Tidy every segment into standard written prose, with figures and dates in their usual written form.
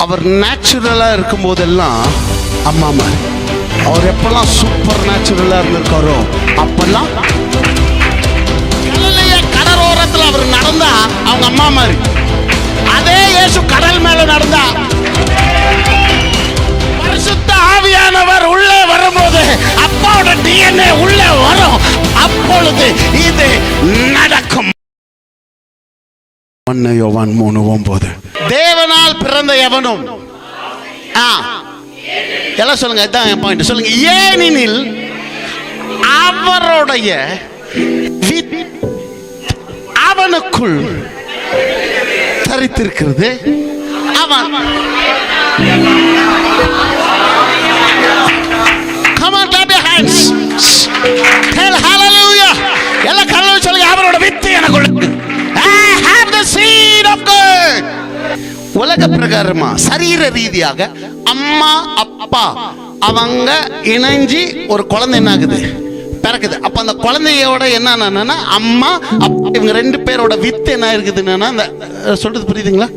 அவர் நேச்சுரலா இருக்கும் போதெல்லாம் அம்மா மாதிரி. அவர் எப்பெல்லாம் சூப்பர் நேச்சுரலா இருந்திருக்காரோ அப்பெல்லாம் கடலோரத்தில் அவர் நடந்தா அவங்க அம்மா மாதிரி. அதே இயேசு கடல் மேல நடந்தா பரிசுத்த ஆவியானவர் உள்ளே வரும்போது அப்பாவோட டிஎன்ஏ உள்ளே வரும். அப்பொழுது இது நடக்கும். யோவான் 3:9 தேவனால் பிறந்த எவனும் எல்லாம் சொல்லுங்க. இதான் என் பாயிண்ட். சொல்லுங்க. ஏனெனில் அவருடைய அவனுக்குள் தரித்திருக்கிறது. அவன் come on clap your hands, tell hallelujah. எல்லாம் கரங்களை சொல்லுங்க. அவரோட வித்து எனக்குள்ள. I have the seed of God. உலக பிரகாரமா சரீர ரீதியாக அம்மா அப்பா அவங்க இணைஞ்சி ஒரு குழந்தை என்ன ஆகுது, பிறக்குது. அப்ப அந்த குழந்தையோட என்ன அம்மா அப்பா இவங்க ரெண்டு பேரோட வித்து என்ன இருக்குதுன்னா, சொல்றது புரியுதுங்களா?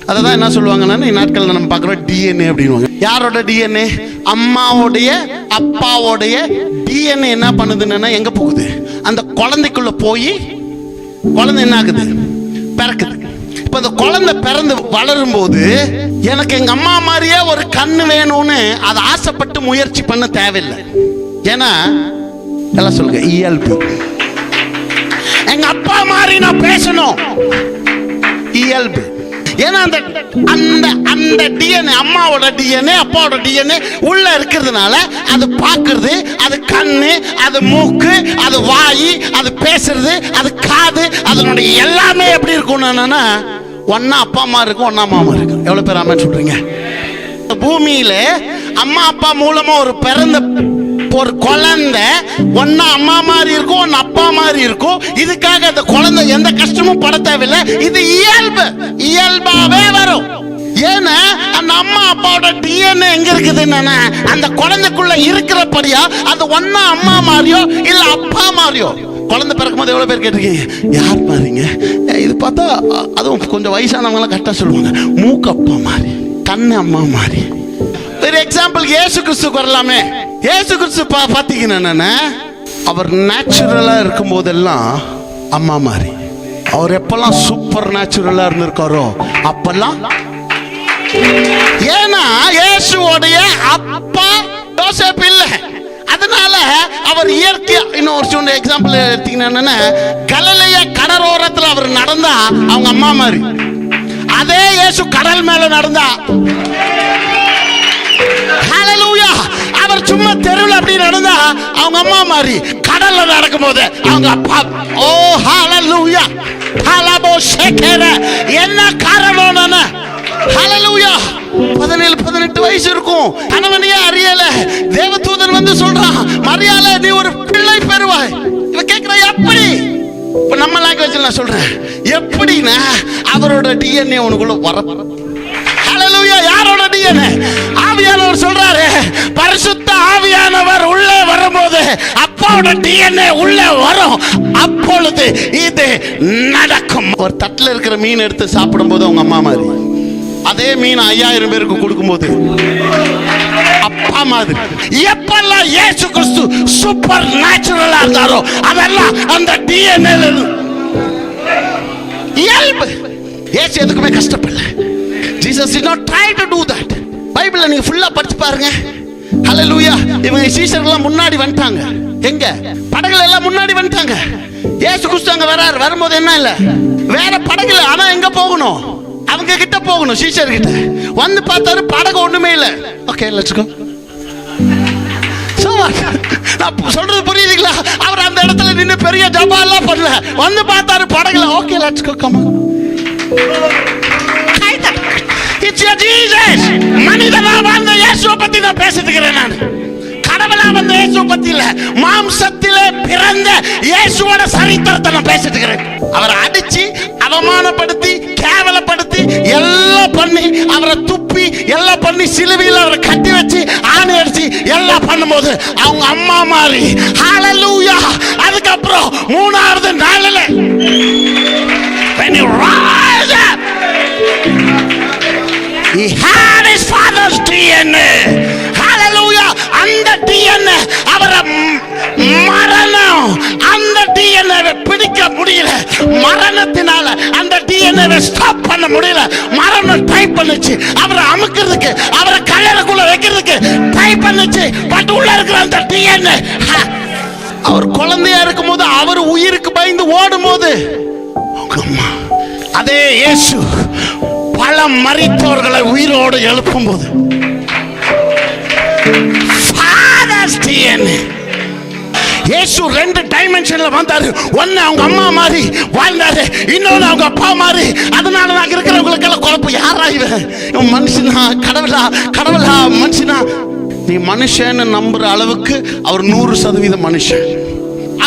அதான் என்ன சொல்லுவாங்கன்னா நாட்கள்ல நம்ம பார்க்குறோம் டிஎன்ஏ அப்படின்வாங்க. யாரோட டிஎன்ஏ? அம்மாவோடைய அப்பாவோடைய டிஎன்ஏ என்ன பண்ணுதுன்னா எங்க போகுது, அந்த குழந்தைக்குள்ள போய் குழந்தை என்ன ஆகுது, பிறக்குது. இப்ப அந்த குழந்தை பிறந்து வளரும் போது எனக்கு எங்க அம்மா மாதிரியே ஒரு கண்ணு வேணும்னு அதை ஆசைப்பட்டு முயற்சி பண்ண தேவையில்லை. ஏன்னா எல்லாம் சொல்லுங்க இயல்பு. எங்க அப்பா மாதிரி நான் பேசணும், இயல்பு. ஏன்னா அந்த அந்த அந்த டிஎன்ஏ அம்மாவோட டிஎன்ஏ அப்பாவோட டிஎன்ஏ உள்ள இருக்கிறதுனால அது பார்க்கறது, அது கண்ணு, அது மூக்கு, அது வாய், அது பேசுறது, அது காது, அதனுடைய எல்லாமே எப்படி இருக்கும்னா ஒன்னா அப்பா அம்மா இருக்கும், ஒன்னா அம்மா அம்மா இருக்கும். எவ்வளவு பேர் ஆமென் சொல்றீங்க? பூமியில அம்மா அப்பா மூலமா ஒரு பிறந்த ஒரு குழந்தை ஒன்னா அம்மா மாதிரி இருக்கும், ஒன்னு அப்பா மாதிரி இருக்கும். இதுக்காக அந்த குழந்தை எந்த கஷ்டமும் பட தேவையில்லை. இது இயல்பு, இயல்பாவே வரும். ஏன்னா அந்த அம்மா அப்பாவோட டிஎன்ஏ எங்க இருக்குதுன்னா அந்த குழந்தைக்குள்ள இருக்கிறபடியா அது ஒன்னா அம்மா மாதிரியோ இல்ல அப்பா மாதிரியோ. குழந்தை பிறக்கும் போது எவ்வளவு பேர் கேட்டிருக்கீங்க, யார் மாதிரிங்க? இது பார்த்தா அதுவும் கொஞ்சம் வயசானவங்க எல்லாம் கரெக்டா சொல்லுவாங்க, மூக்கு அப்பா மாதிரி, கண்ணு அம்மா மாதிரி. ஒரு எக்ஸாம்பிள் இயேசு கிறிஸ்துக்கு வரலாமே. இயேசு கிறிஸ்து பாத்தீங்கன்னா அவர் நேச்சுரலா இருக்கும் போதெல்லாம் அம்மா மாதிரி. அவர் எப்பெல்லாம் சூப்பர் நேச்சுரலா இருந்திருக்காரோ அப்பெல்லாம். ஏன்னா இயேசுவோடைய அப்பா யோசேப்பு இல்லை, அதனால அவர் இயற்கையா. இன்னொரு எக்ஸாம்பிள் எடுத்தீங்கன்னா கலிலேய கடலோரத்தில் அவர் நடந்தா அவங்க அம்மா மாதிரி. அதே இயேசு கடல் மேல நடந்தா ஹல்லேலூயா. அவர் சும்மா தெருவில் அப்படி நடந்தா அவங்க அம்மா மாதிரி. கடல்ல நடக்கும் போது அவங்க அப்பா. ஓ ஹல்லேலூயா. ஹலபோ ஷேகர. என்ன காரணம்னா ஹல்லேலூயா 17-18 வயசு இருக்கும், கணவனையே அறியல. தேவதூதன் வந்து சொல்றான், மரியாதை நீ ஒரு பிள்ளை பெறுவாய். இவ கேக்குற எப்படி? இப்ப நம்ம லாங்குவேஜ்ல நான் சொல்றேன், எப்படின்னா அவரோட டிஎன்ஏ உனக்குள்ள வர. ஹல்லேலூயா. யாரோட டிஎன்ஏ? ஆவியானவர் சொல்றாரு, பரிசுத்த ஆவியானவர் உள்ளே வரும்போது அப்பாவோட டிஎன்ஏ உள்ளே வரும். அப்பொழுது இது நடக்கும். ஒரு தட்டுல இருக்கிற மீன் எடுத்து சாப்பிடும் போது அவங்க அம்மா மாதிரி, அதே மீன் 5000 பேருக்கு கொடுக்கும்போது அப்பா மாதிரி. எப்பெல்லாம் இயேசு கிறிஸ்து சூப்பர் நேச்சுரலா இருந்தாரோ அதெல்லாம் அந்த டிஎன்ஏ இயல்பு. இயேசு எதுக்குமே கஷ்டப்படல. Jesus did not try to do that. பைபிளை நீங்க ஃபுல்லா படிச்சு பாருங்க. ஹல்லேலூயா. இவங்க சீஷர்கள் முன்னாடி வந்துட்டாங்க. எங்க படகுல எல்லாம் முன்னாடி வந்துட்டாங்க. இயேசு கிறிஸ்து அங்க வராரு. வரும்போது என்ன இல்ல, வேற படகுல. ஆனா எங்க போகணும்? அவங்க கிட்ட போகணும், சீஷர் கிட்ட. வந்து பார்த்தாரு படகு ஒண்ணுமே இல்ல. Okay let's go. சோ நான் சொல்றது புரியுதுங்களா? அவர் அந்த இடத்துல நின்னு பெரிய ஜபா எல்லாம் பண்ணல. வந்து பார்த்தாரு படகுல. Okay let's go come on. It's your Jesus. மனிதனா வந்த இயேசுவை பத்தி நான் பேசிட்டு இருக்கிறேன். நான் கடவுளா வந்த இயேசுவை பத்தி இல்ல, மாம்சத்திலே பிறந்த இயேசுவோட சரித்திரத்தை நான் பேசிட்டு இருக்கிறேன். அவரை அடிச்சு அவமானப்படுத்தி கேவலப்படுத்தி எல்லாம் பண்ணி அவரை துப்பி எல்லாம் பண்ணி சிலுவையில் அவரை கட்டி வச்சு ஆணி அடிச்சு எல்லாம் பண்ணும்போது அவங்க அம்மா மாதிரி. ஹல்லேலூயா. அதுக்கப்புறம் 3வது நாளில் when he rise up, he had டிஎன்ஏவை பிடிக்க முடியல. மரணத்தினால அந்த டிஎன்ஏவை ஸ்டாப் பண்ண முடியல. மரணம் ட்ரை பண்ணுச்சு அவரை அமுக்கிறதுக்கு, அவரை கல்லறைக்குள்ள வைக்கிறதுக்கு ட்ரை பண்ணுச்சு. பட் உள்ள இருக்கிற அந்த டிஎன்ஏ, அவர் குழந்தையா இருக்கும் போது அவர் உயிருக்கு பயந்து ஓடும் போது, அதே இயேசு பல மரித்தவர்களை உயிரோடு எழுப்பும் போது, இயேசு 2 டைமென்ஷன்ல வந்தாரு. ஒன்னு அவங்க அம்மா மாதிரி வாழ்ந்தாரு, இன்னொன்னு அவங்க அப்பா மாதிரி. அதனால நாங்க இருக்கிறவங்களுக்கு எல்லாம் குழப்பம். யாரா இவன் மனுஷனா கடவுளா, கடவுளா மனுஷனா? நீ மனுஷன்னு நம்புற அளவுக்கு அவர் 100% மனுஷன்.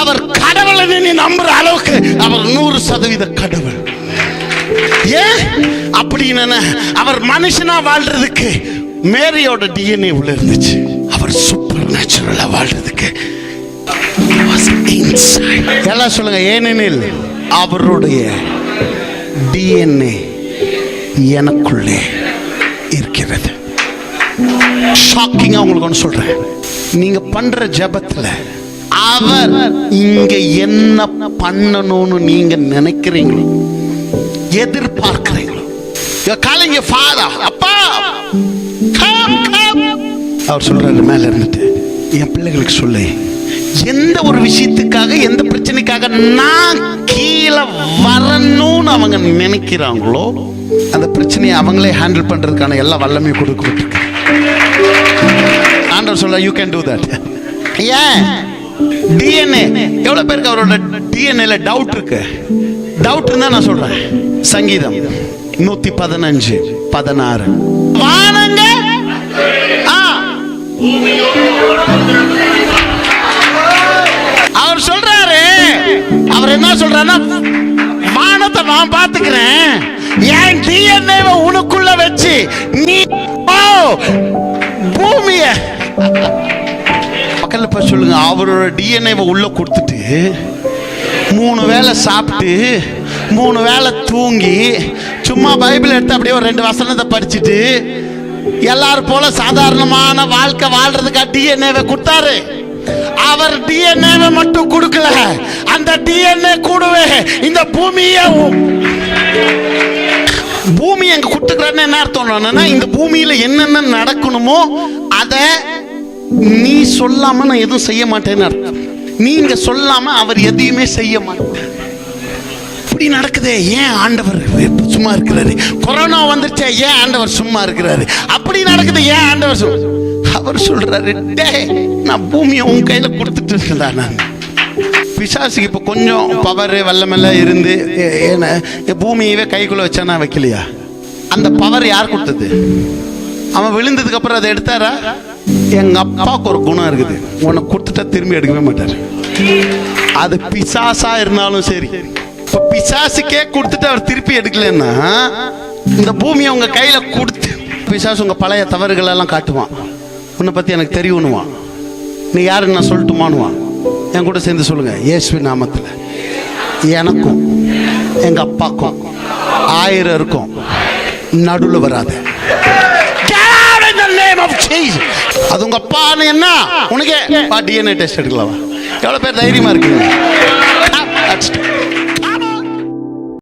அவர் கடவுளை நீ நம்புற அளவுக்கு அவர் 100% கடவுள். ஏன் அப்படின்னு? அவர் மனுஷனா வாழ்றதுக்கு மேரியோட டிஎன்ஏ உள்ள இருந்துச்சு. அவர் சூப்பர் நேச்சுரலா வாழ்றதுக்கு எல்லாம் சொல்லுங்க. ஏனெனில் அவருடைய டிஎன்ஏ எனக்குள்ளே இருக்கிறது. ஷாக்கிங்கா உங்களுக்கு ஒன்று சொல்றேன். நீங்க பண்ற ஜெபத்துல அவர் இங்க என்ன பண்ணணும்னு நீங்க நினைக்கிறீங்களோ, எதிர்பார்க்கிறீங்களோ, calling your father, அப்பா come come, அவர் சொல்றாரு மேல இருந்துட்டு, என் பிள்ளைகளுக்கு சொல்லு, எந்த ஒரு விஷயத்துக்காக எந்த பிரச்சனைக்காக நான் கீழே வரணும்னு அவங்க நினைக்கிறாங்களோ அந்த பிரச்சனையை அவங்களே ஹேண்டில் பண்றதுக்கான எல்லா வல்லமையும் கொடுக்கப்பட்டிருக்கு. ஆண்டவர் சொல்ல you can do that. ஏன் டிஎன்ஏ? எவ்வளவு பேருக்கு அவரோட டிஎன்ஏல டவுட் இருக்கு? டவுட் இருந்தா நான் சொல்றேன். சங்கீதம் 115:16 வானங்க அவர் சொல்றாரு. அவர் என்ன சொல்றாருன்னா, வானத்தை நான் பாத்துக்கிறேன், என் டிஎன்ஏவை உனக்குள்ள வச்சு நீ பூமிய பக்கத்துல போய் சொல்லுங்க. அவரோட டிஎன்ஏவை உள்ள கொடுத்துட்டு 3 வேளை சாப்பிட்டு 3 வேளை தூங்கி சும்மா பைபிள் எடுத்து அப்படியே ஒரு 2 வசனத்தை படிச்சுட்டு எல்லாரும் போல சாதாரணமான வாழ்க்கை வாழ்றதுக்கா டிஎன்ஏவை கொடுத்தாரு. அவர் டிஎன்ஏவை மட்டும் கொடுக்கல, அந்த டிஎன்ஏ கூடவே இந்த பூமியை எங்க கொடுத்துக்கிறான்னு என்ன அர்த்தம்னா, இந்த பூமியில என்னென்ன நடக்கணுமோ அதை நீ சொல்லாம நான் எதுவும் செய்ய மாட்டேன்னு அர்த்தம். நீங்க சொல்லாம அவர் எதையுமே செய்ய மாட்டார். இப்படி நடக்குதே, ஏன் ஆண்டவர் சும்மா இருக்கிறாரு? கொரோனா வந்துருச்சே, ஏன் ஆண்டவர் சும்மா இருக்கிறாரு? அப்படி நடக்குது, ஏன் ஆண்டவர் அவர் சொல்றாரு, நான் பூமியை உன் கையில கொடுத்துட்டு இருக்கா. நான் பிசாசுக்கு இப்ப கொஞ்சம் பவர் வல்லமெல்லாம் இருந்து பூமியவே கைக்குள்ள வச்சானா வைக்கலையா? அந்த பவர் யார் கொடுத்தது? அவன் விழுந்ததுக்கு அப்புறம் அதை எடுத்தாரா? எங்க அப்பாவுக்கு ஒரு குணம் இருக்குது, உனக்கு கொடுத்துட்டா திரும்பி எடுக்கவே மாட்டாரு. அது பிசாசா இருந்தாலும் சரி. இப்ப பிசாசுக்கே கொடுத்துட்டு அவர் திருப்பி எடுக்கலன்னா, இந்த பூமியை உங்க கையில கொடுத்து பிசாசு உங்க பழைய தவறுகள் எல்லாம் காட்டுவான். உன்னை பத்தி எனக்கு தெரியணுவான், நீ யாருன்னு நான் சொல்லட்டுமானுவான். என் கூட சேர்ந்து சொல்லுங்க, இயேசுவின் நாமத்துல எனக்கும் எங்க அப்பாக்கும் 1000 இருக்கும், நடுவில் வராது. அது உங்க அப்பான்னு என்ன உனக்கு டிஎன்ஏ டெஸ்ட் எடுக்கலாம். எவ்வளவு பேர் தைரியமா இருக்கீங்க?